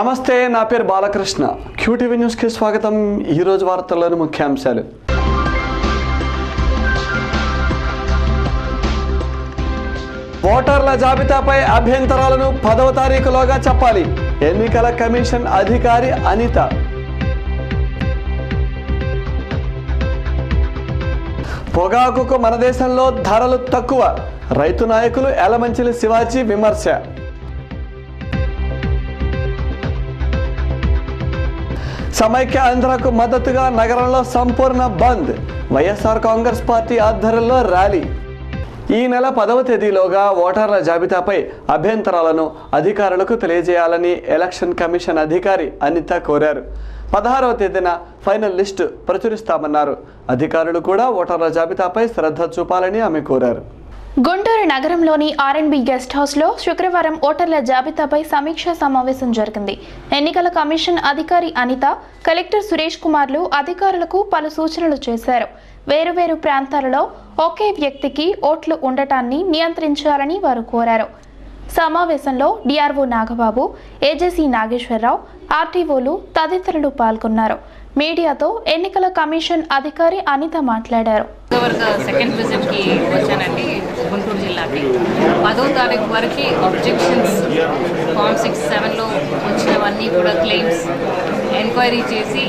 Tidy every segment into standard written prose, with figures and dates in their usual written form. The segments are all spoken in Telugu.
నమస్తే, నా పేరు బాలకృష్ణ. క్యూటీవీ న్యూస్కి స్వాగతం. ఈరోజు వార్తల్లోని ముఖ్యాంశాలు. ఓటర్ల జాబితాపై అభ్యంతరాలను 10వ తారీఖులోగా చెప్పాలి. ఎన్నికల కమిషన్ అధికారి అనిత. పొగాకుకు మన దేశంలో ధరలు తక్కువ. రైతు నాయకులు యలమంచిలి శివాజీ విమర్శ. సమైక్య ఆంధ్రకు మద్దతుగా నగరంలో సంపూర్ణ బంద్. వైఎస్ఆర్ కాంగ్రెస్ పార్టీ ఆధ్వర్యంలో ర్యాలీ. ఈ నెల 10వ తేదీలోగా ఓటర్ల జాబితాపై అభ్యంతరాలను అధికారులకు తెలియజేయాలని ఎలక్షన్ కమిషన్ అధికారి అనిత కోరారు. 16వ తేదీన ఫైనల్ లిస్టు ప్రచురిస్తామన్నారు. అధికారులు కూడా ఓటర్ల జాబితాపై శ్రద్ధ చూపాలని ఆమె కోరారు. గుంటూరు నగరంలోని ఆర్ఎండ్బి గెస్ట్ హౌస్లో శుక్రవారం ఓటర్ల జాబితాపై సమీక్షా సమావేశం జరిగింది. ఎన్నికల కమిషన్ అధికారి అనిత, కలెక్టర్ సురేష్ కుమార్లు అధికారులకు పలు సూచనలు చేశారు. వేరువేరు ప్రాంతాలలో ఒకే వ్యక్తికి ఓట్లు ఉండటాన్ని నియంత్రించాలని వారు కోరారు. సమావేశంలో డిఆర్ఓ నాగబాబు, ఏజేసీ నాగేశ్వరరావు, ఆర్టీఓలు తదితరులు పాల్గొన్నారు. మీడియాతో ఎన్నికల కమిషన్ అధికారి అనిత మాట్లాడారు. సెకండ్ విజిట్కి వచ్చానండి గుంటూరు జిల్లాకి. 10వ తారీఖు వరకు ఆబ్జెక్షన్స్ ఫామ్ 6-7లో వచ్చినవన్నీ కూడా క్లెయిమ్స్ ఎంక్వైరీ చేసి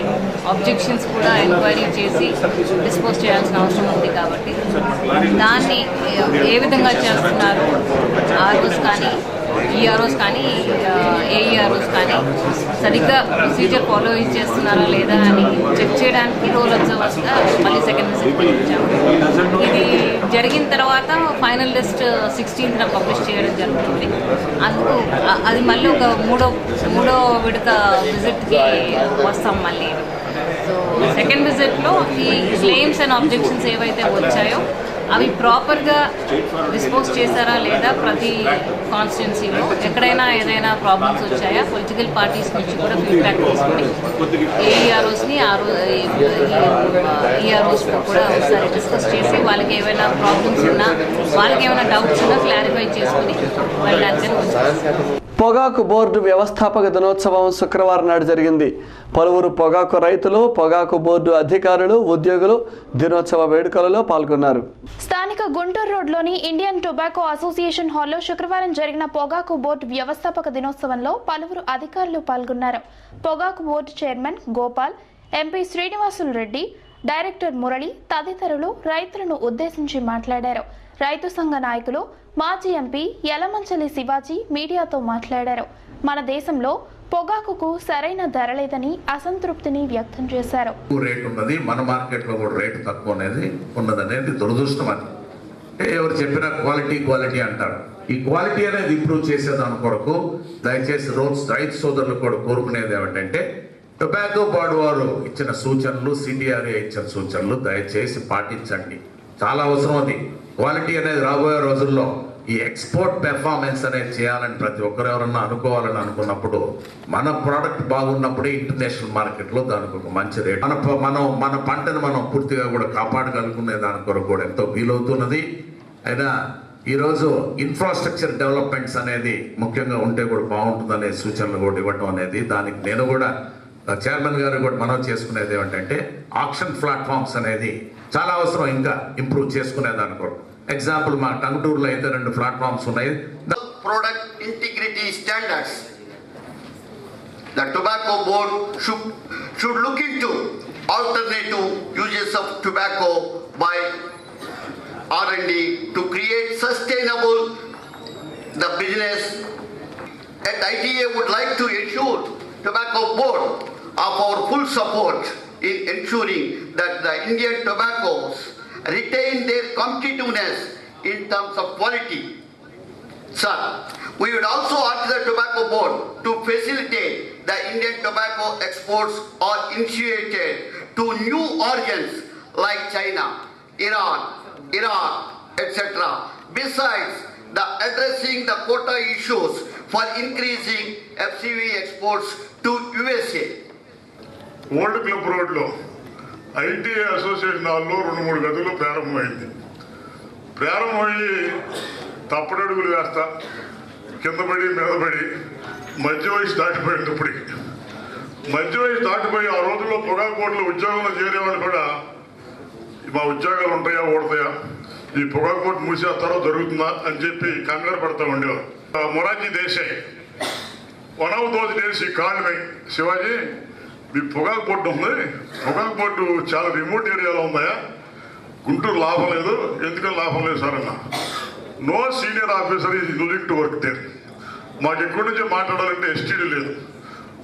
ఆబ్జెక్షన్స్ కూడా ఎంక్వైరీ చేసి డిస్పోజ్ చేయాల్సిన అవసరం ఉంది. కాబట్టి దాన్ని ఏ విధంగా చేస్తున్నారు, ఆర్ఓస్ కానీ ఈఆర్ఓస్ కానీ ఏఈఆర్ఓస్ కానీ సరిగ్గా ప్రొసీజర్ ఫాలో చేస్తున్నారా లేదా అని చెక్ చేయడానికి రోల్ అబ్జర్వర్స్గా మళ్ళీ సెకండ్ విజిట్కి వచ్చాము. ఇది జరిగిన తర్వాత ఫైనల్ లిస్ట్ 16th పబ్లిష్ చేయడం జరుగుతుంది. అందుకు అది మళ్ళీ ఒక మూడో విడత విజిట్కి వస్తాం మళ్ళీ. సో సెకండ్ విజిట్లో ఈ క్లెయిమ్స్ అండ్ ఆబ్జెక్షన్స్ ఏవైతే వచ్చాయో అవి ప్రాపర్గా డిస్పోజ్ చేశారా లేదా, ప్రతి కాన్స్టిట్యున్సీలో ఎక్కడైనా ఏదైనా ప్రాబ్లమ్స్ వచ్చాయా, పొలిటికల్ పార్టీస్ నుంచి కూడా ఫీడ్బ్యాక్ తీసుకుని ఏఈఆర్ఓస్ని ఈఆర్ఓస్తో కూడా ఒకసారి డిస్కస్ చేసి వాళ్ళకి ఏమైనా ప్రాబ్లమ్స్ ఉన్నా, వాళ్ళకి ఏమైనా డౌట్స్ ఉన్నా క్లారిఫై చేసుకుని వెళ్ళడానికి వచ్చారు. పొగాకు బోర్డు వ్యవస్థాపక దినోత్సవం శుక్రవారం నాడు జరిగింది. పలువురు పొగాకు రైతులు, పొగాకు బోర్డు అధికారులు, ఉద్యోగులు దినోత్సవ వేడుకలలో పాల్గొన్నారు. స్థానిక గుంటూరు రోడ్లోని ఇండియన్ టొబాకో అసోసియేషన్ హాల్లో శుక్రవారం జరిగిన పొగాకు బోర్డు వ్యవస్థాపక దినోత్సవంలో పలువురు అధికారులు పాల్గొన్నారు. పొగాకు board chairman Gopal, MP Srinivasulu Reddy, director Murali తదితరులు రైతులను ఉద్దేశించి మాట్లాడారు. రైతు సంఘ నాయకులు, మాజీ ఎంపీ యలమంచిలి శివాజీ మీడియాతో మాట్లాడారు. మన దేశంలో పొగాకుకు సరైన ధర లేదని అసంతృప్తిని వ్యక్తం చేశారు. రేట్ ఉన్నది, మన మార్కెట్లో కూడా రేటు తక్కువ అనేది ఉన్నదనేది దురదృష్టం. అది ఎవరు చెప్పినా క్వాలిటీ అంటారు. ఈ క్వాలిటీ అనేది ఇంప్రూవ్ చేసేదాని కొరకు దయచేసి రైతు సోదరులు కూడా కోరుకునేది ఏమిటంటే, టొబాకో బోర్డు వారు ఇచ్చిన సూచనలు, సిడిఆర్ఏ ఇచ్చిన సూచనలు దయచేసి పాటించండి. చాలా అవసరం అది. క్వాలిటీ అనేది రాబోయే రోజుల్లో ఈ ఎక్స్పోర్ట్ పెర్ఫార్మెన్స్ అనేది చేయాలని ప్రతి ఒక్కరు ఎవరన్నా అనుకోవాలని అనుకున్నప్పుడు, మన ప్రోడక్ట్ బాగున్నప్పుడే ఇంటర్నేషనల్ మార్కెట్లో దానికి ఒక మంచి రేట్, మన పంటను మనం పూర్తిగా కూడా కాపాడగలుగునే దాని కొరకు కూడా ఎంతో వీలవుతున్నది. అయినా ఈరోజు ఇన్ఫ్రాస్ట్రక్చర్ డెవలప్మెంట్స్ అనేది ముఖ్యంగా ఉంటే కూడా బాగుంటుందనే సూచనలు కూడా ఇవ్వటం అనేది, దానికి నేను కూడా చైర్మన్ గారు కూడా మనం చేసుకునేది ఏమిటంటే, ఆక్షన్ ప్లాట్ఫామ్స్ అనేది చాలా అవసరం, ఇంకా ఇంప్రూవ్ చేసుకునేదాని కొరకు. ఎగ్జాంపుల్ మా టంగుటూరులో అయితే 2 ప్లాట్ఫామ్స్ ఉన్నాయి. Product integrity standards. The tobacco board should look into alternative uses of tobacco by R&D to create sustainable the business. At ITA would like to assure tobacco board of our full support in ensuring that the Indian tobaccos retain their competitiveness in terms of quality. Sir, we would also urge the tobacco board to facilitate the Indian tobacco exports or initiated to new origins like China, Iran, Iraq, etc. Besides the addressing the quota issues for increasing FCV exports to USA. Old club రోడ్లో ఐటీఐ అసోసియేషన్ హాల్లో 2-3 గదులు ప్రారంభమైంది. ప్రారంభమయ్యి తప్పడడుగులు వేస్తా, కిందపడి మీదపడి మధ్య వయసు దాటిపోయింది. ఇప్పటికి మధ్య వయసు దాటిపోయి ఆ రోజుల్లో పొగాకు బోర్డులో ఉద్యోగంలో చేరేవాళ్ళు కూడా మా ఉద్యోగాలు ఉంటాయా ఓడతాయా, ఈ పొగాకు బోర్డు మూసేస్తారో జరుగుతుందా అని చెప్పి కంగారు పడతా ఉండేవారు. Morarji Desai one of those days ఈ కాల్ మై శివాజీ, మీ పొగాకు బోర్డు ఉంది, పొగాకు బోర్డు చాలా రిమోట్ ఏరియాలో ఉందాయా, గుంటూరు లాభం లేదు, ఎందుకని లాభం లేదు సార్ అన్న. No senior officer is willing to work there. మాకు ఎక్కడి నుంచి మాట్లాడాలంటే ఎస్టీడీ లేదు.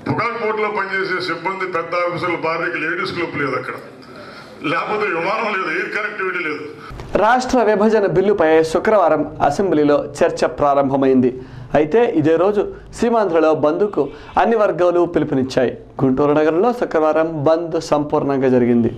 పొగాకు బోర్డులో పనిచేసే సిబ్బంది పెద్ద ఆఫీసర్ల భార్యకి లేడీస్ క్లబ్ లేదు అక్కడ, లేకపోతే విమానం లేదు, ఎయిర్ కనెక్టివిటీ లేదు. రాష్ట్ర విభజన బిల్లుపై శుక్రవారం అసెంబ్లీలో చర్చ ప్రారంభమైంది. అయితే ఇదే రోజు సీమాంధ్రలో బంద్కు అన్ని వర్గాలు పిలుపునిచ్చాయి. గుంటూరు నగరంలో శుక్రవారం బంద్ సంపూర్ణంగా జరిగింది.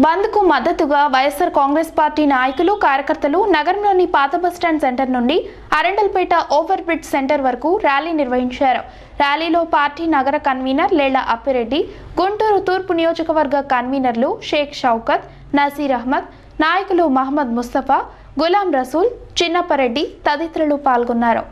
బంద్కు మద్దతుగా వైఎస్ఆర్ కాంగ్రెస్ పార్టీ నాయకులు కార్యకర్తలు నగరంలోని పాత బస్టాండ్ సెంటర్ నుండి అరండల్పేట ఓవర్ బ్రిడ్జ్ సెంటర్ వరకు ర్యాలీ నిర్వహించారు. ర్యాలీలో పార్టీ నగర కన్వీనర్ లేళ్ల అప్పిరెడ్డి, గుంటూరు తూర్పు నియోజకవర్గ కన్వీనర్లు షేక్ షౌకత్, నసీర్ అహ్మద్, నాయకులు మహమ్మద్ ముస్తఫా, గులాం రసూల్, చిన్నప్పరెడ్డి తదితరులు పాల్గొన్నారు.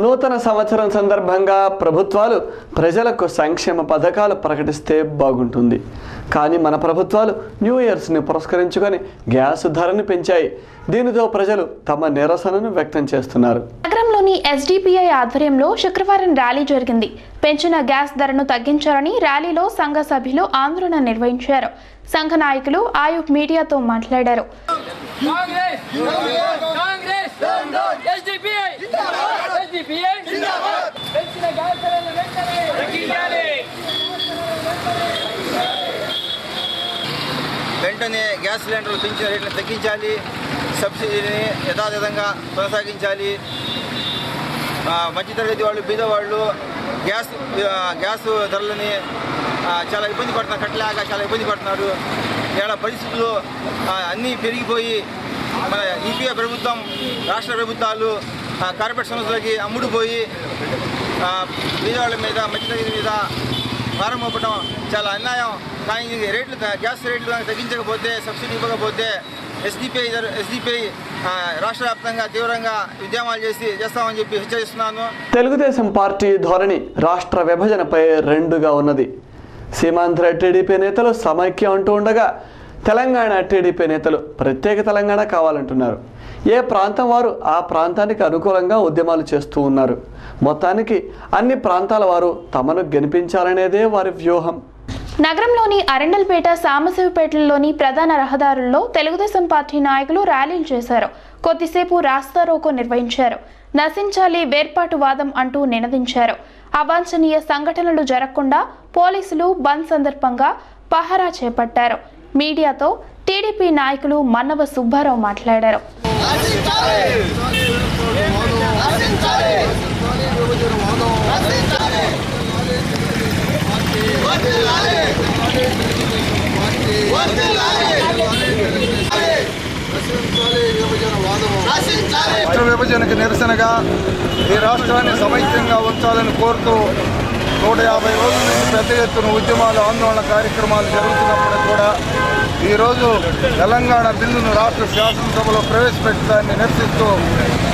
నూతన సంవత్సరం సందర్భంగా ప్రభుత్వాలు ప్రజలకు సంక్షేమ పథకాలు ప్రకటిస్తే బాగుంటుంది. కానీ మన ప్రభుత్వాలు న్యూ ఇయర్స్ని పురస్కరించుకొని గ్యాస్ ధరను పెంచాయి. దీనితో ప్రజలు తమ నిరసనను వ్యక్తం చేస్తున్నారు. నగరంలోని ఎస్డిపిఐ ఆధ్వర్యంలో శుక్రవారం ర్యాలీ జరిగింది. పెంచిన గ్యాస్ ధరను తగ్గించాలని ర్యాలీలో సంఘ సభ్యులు ఆందోళన నిర్వహించారు. సంఘ నాయకులు ఆయుబ్ మీడియాతో మాట్లాడారు. వెంటనే గ్యాస్ సిలిండర్లు పెంచిన రేట్లను తగ్గించాలి, సబ్సిడీని యథాతథంగా కొనసాగించాలి. మధ్యతరగతి వాళ్ళు, బీదవాళ్ళు గ్యాస్ ధరలని చాలా ఇబ్బంది పడుతున్నారు, కట్టలేక చాలా ఇబ్బంది పడుతున్నారు. ఇలా పరిస్థితులు అన్నీ పెరిగిపోయి మన యూపీఏ ప్రభుత్వం, రాష్ట్ర ప్రభుత్వాలు కార్పొరేట్ సంస్థలకి అమ్ముడుపోయి బీదవాళ్ళ మీద, మధ్యతరగతి మీద భారం మోపడం చాలా అన్యాయం. కానీ గ్యాస్ రేట్లు తగ్గించకపోతే, సబ్సిడీ ఇవ్వకపోతే ఎస్డిపిఐ రాష్ట్ర వ్యాప్తంగా తీవ్రంగా ఉద్యమాలు చేస్తామని చెప్పి హెచ్చరిస్తున్నాను. తెలుగుదేశం పార్టీ ధోరణి రాష్ట్ర విభజనపై రెండుగా ఉన్నది. సీమాంధ్ర టీడీపీ నేతలు సమైక్యం అంటూ ఉండగా, తెలంగాణ టీడీపీ నేతలు ప్రత్యేక తెలంగాణ కావాలంటున్నారు. ఏ ప్రాంతం వారు ఆ ప్రాంతానికి అనుకూలంగా ఉద్యమాలు చేస్తూ ఉన్నారు. మొత్తానికి అన్ని ప్రాంతాల వారు తమను గెలిపించాలనేదే వారి వ్యూహం. నగరంలోని అరండల్పేట, సామశివపేటలోని ప్రధాన రహదారుల్లో తెలుగుదేశం పార్టీ నాయకులు ర్యాలీలు చేశారు. కొద్దిసేపు రాస్తారోకో నిర్వహించారు. నశించాలి వేర్పాటువాదం అంటూ నినదించారు. అవాంఛనీయ సంఘటనలు జరగకుండా పోలీసులు బంద్ సందర్భంగా పహరా చేపట్టారు. మీడియాతో టీడీపీ నాయకులు మన్నవ సుబ్బారావు మాట్లాడారు. రాష్ట్ర విభజనకు నిరసనగా ఈ రాష్ట్రాన్ని సమైక్యంగా ఉంచాలని కోరుతూ 150 రోజుల నుంచి పెద్ద ఎత్తున ఉద్యమాలు, ఆందోళన కార్యక్రమాలు జరుగుతున్నప్పుడు కూడా ఈరోజు తెలంగాణ బిల్లును రాష్ట్ర శాసనసభలో ప్రవేశపెట్టడాన్ని నిరసిస్తూ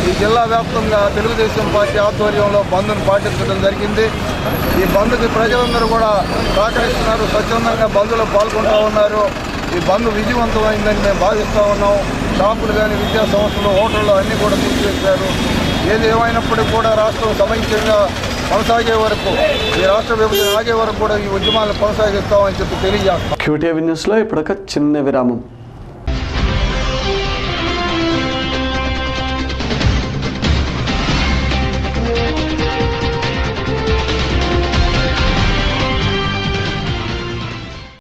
ఈ జిల్లా వ్యాప్తంగా తెలుగుదేశం పార్టీ ఆధ్వర్యంలో బంద్ను పాటించడం జరిగింది. ఈ బంద్కి ప్రజలందరూ కూడా సహకరిస్తున్నారు, స్వచ్ఛందంగా బంద్లో పాల్గొంటూ ఉన్నారు. ఈ బంద్ విజయవంతమైందని మేము భావిస్తూ ఉన్నాం. షాపులు కానీ విద్యా సంస్థలు హోటళ్ళు అన్నీ కూడా మూసివేశారు. ఏది ఏమైనప్పటికీ కూడా రాష్ట్రం సమైక్యంగా కొనసాగే వరకు, ఈ రాష్ట్ర విభజన ఆగే వరకు కూడా ఈ ఉద్యమాలను కొనసాగిస్తామని చెప్పి తెలియజేస్తాం. QTV న్యూస్లో ఇప్పుడు ఒక చిన్న విరామం.